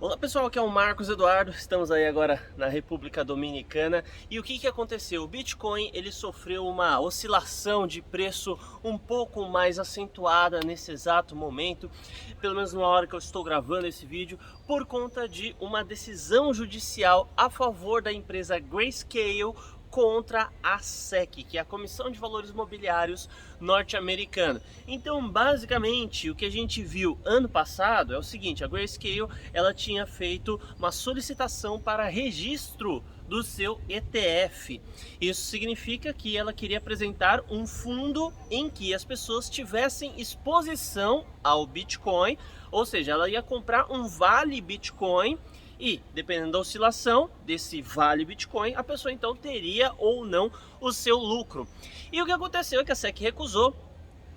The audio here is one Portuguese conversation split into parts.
Olá pessoal, aqui é o Marcos Eduardo, estamos aí agora na República Dominicana e o que aconteceu? O Bitcoin ele sofreu uma oscilação de preço um pouco mais acentuada nesse exato momento, pelo menos na hora que eu estou gravando esse vídeo, por conta de uma decisão judicial a favor da empresa Grayscale contra a SEC, que é a Comissão de Valores Mobiliários norte-americana. Então, basicamente, o que a gente viu ano passado é o seguinte: a Grayscale ela tinha feito uma solicitação para registro do seu ETF. Isso significa que ela queria apresentar um fundo em que as pessoas tivessem exposição ao Bitcoin, ou seja, ela ia comprar um vale Bitcoin e, dependendo da oscilação desse vale Bitcoin, a pessoa então teria ou não o seu lucro. E o que aconteceu é que a SEC recusou.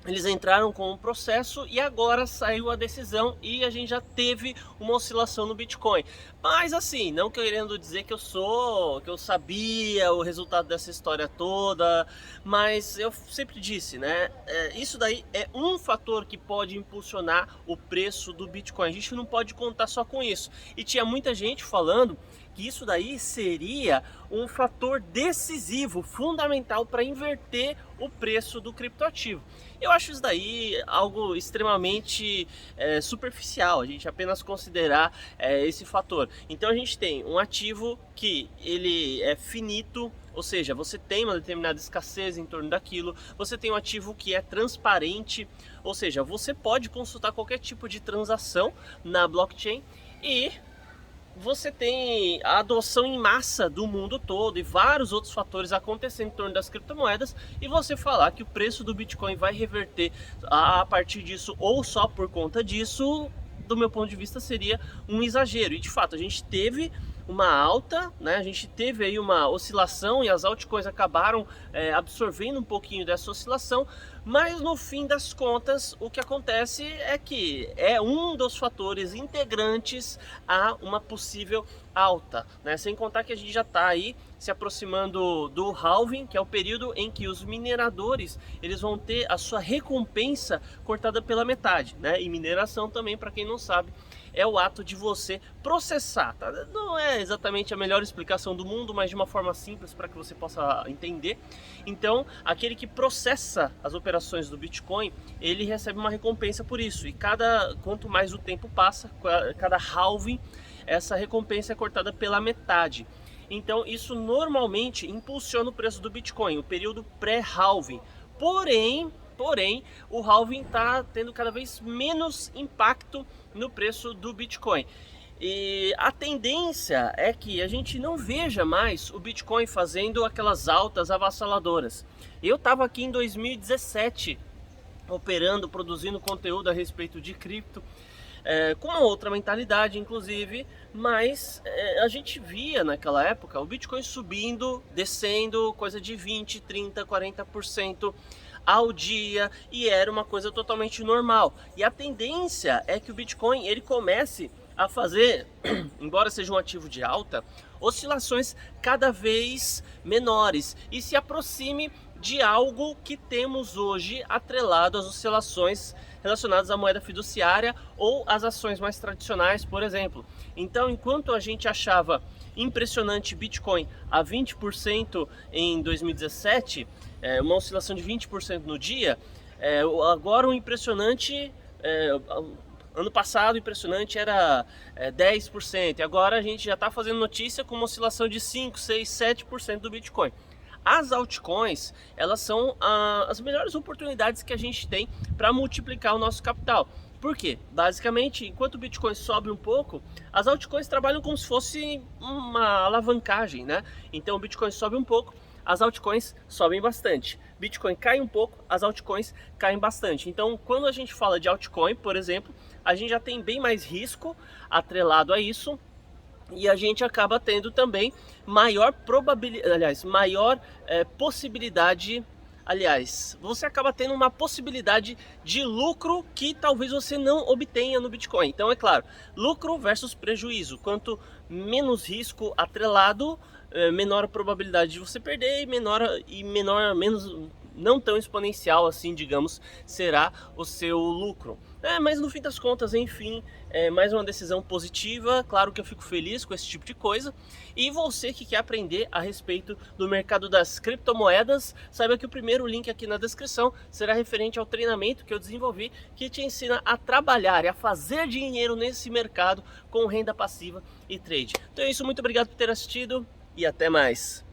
Eles entraram com um processo e agora saiu a decisão e a gente já teve uma oscilação no Bitcoin. Mas assim, não querendo dizer que eu sabia o resultado dessa história toda, mas eu sempre disse, né? Isso daí é um fator que pode impulsionar o preço do Bitcoin. A gente não pode contar só com isso. E tinha muita gente falando que isso daí seria um fator decisivo, fundamental para inverter o preço do criptoativo. Eu acho isso daí algo extremamente superficial, a gente apenas considerar esse fator. Então a gente tem um ativo que ele é finito, ou seja, você tem uma determinada escassez em torno daquilo, você tem um ativo que é transparente, ou seja, você pode consultar qualquer tipo de transação na blockchain e você tem a adoção em massa do mundo todo e vários outros fatores acontecendo em torno das criptomoedas, e você falar que o preço do Bitcoin vai reverter a partir disso ou só por conta disso, do meu ponto de vista seria um exagero. E de fato a gente teve uma alta, né? A gente teve aí uma oscilação e as altcoins acabaram absorvendo um pouquinho dessa oscilação, mas no fim das contas o que acontece é que é um dos fatores integrantes a uma possível alta, né? Sem contar que a gente já está aí se aproximando do halving, que é o período em que os mineradores eles vão ter a sua recompensa cortada pela metade, né? E mineração também, para quem não sabe, é o ato de você processar, tá? Não é exatamente a melhor explicação do mundo, mas de uma forma simples para que você possa entender. Então, aquele que processa as operações do Bitcoin, ele recebe uma recompensa por isso. E quanto mais o tempo passa, cada halving, essa recompensa é cortada pela metade. Então, isso normalmente impulsiona o preço do Bitcoin, o período pré-halving. Porém, o halving está tendo cada vez menos impacto no preço do Bitcoin. E a tendência é que a gente não veja mais o Bitcoin fazendo aquelas altas avassaladoras. Eu estava aqui em 2017 operando, produzindo conteúdo a respeito de cripto, com uma outra mentalidade inclusive, mas a gente via naquela época o Bitcoin subindo, descendo, coisa de 20, 30, 40% ao dia, e era uma coisa totalmente normal. E a tendência é que o Bitcoin ele comece a fazer, embora seja um ativo de alta, oscilações cada vez menores e se aproxime de algo que temos hoje atrelado às oscilações relacionadas à moeda fiduciária ou às ações mais tradicionais, por exemplo. Então, enquanto a gente achava impressionante Bitcoin a 20% em 2017, uma oscilação de 20% no dia, agora o impressionante, ano passado o impressionante era 10%, e agora a gente já está fazendo notícia com uma oscilação de 5, 6, 7% do Bitcoin. As altcoins, elas são as melhores oportunidades que a gente tem para multiplicar o nosso capital. Por quê? Basicamente, enquanto o Bitcoin sobe um pouco, as altcoins trabalham como se fosse uma alavancagem, né? Então o Bitcoin sobe um pouco, as altcoins sobem bastante. Bitcoin cai um pouco, as altcoins caem bastante. Então, quando a gente fala de altcoin, por exemplo, a gente já tem bem mais risco atrelado a isso, e a gente acaba tendo também maior probabilidade, aliás, maior possibilidade, aliás, você acaba tendo uma possibilidade de lucro que talvez você não obtenha no Bitcoin. Então, é claro, lucro versus prejuízo. Quanto menos risco atrelado, menor a probabilidade de você perder e não tão exponencial assim, digamos, será o seu lucro. Mas no fim das contas, enfim, é mais uma decisão positiva. Claro que eu fico feliz com esse tipo de coisa. E você que quer aprender a respeito do mercado das criptomoedas, saiba que o primeiro link aqui na descrição será referente ao treinamento que eu desenvolvi, que te ensina a trabalhar e a fazer dinheiro nesse mercado com renda passiva e trade. Então é isso, muito obrigado por ter assistido e até mais.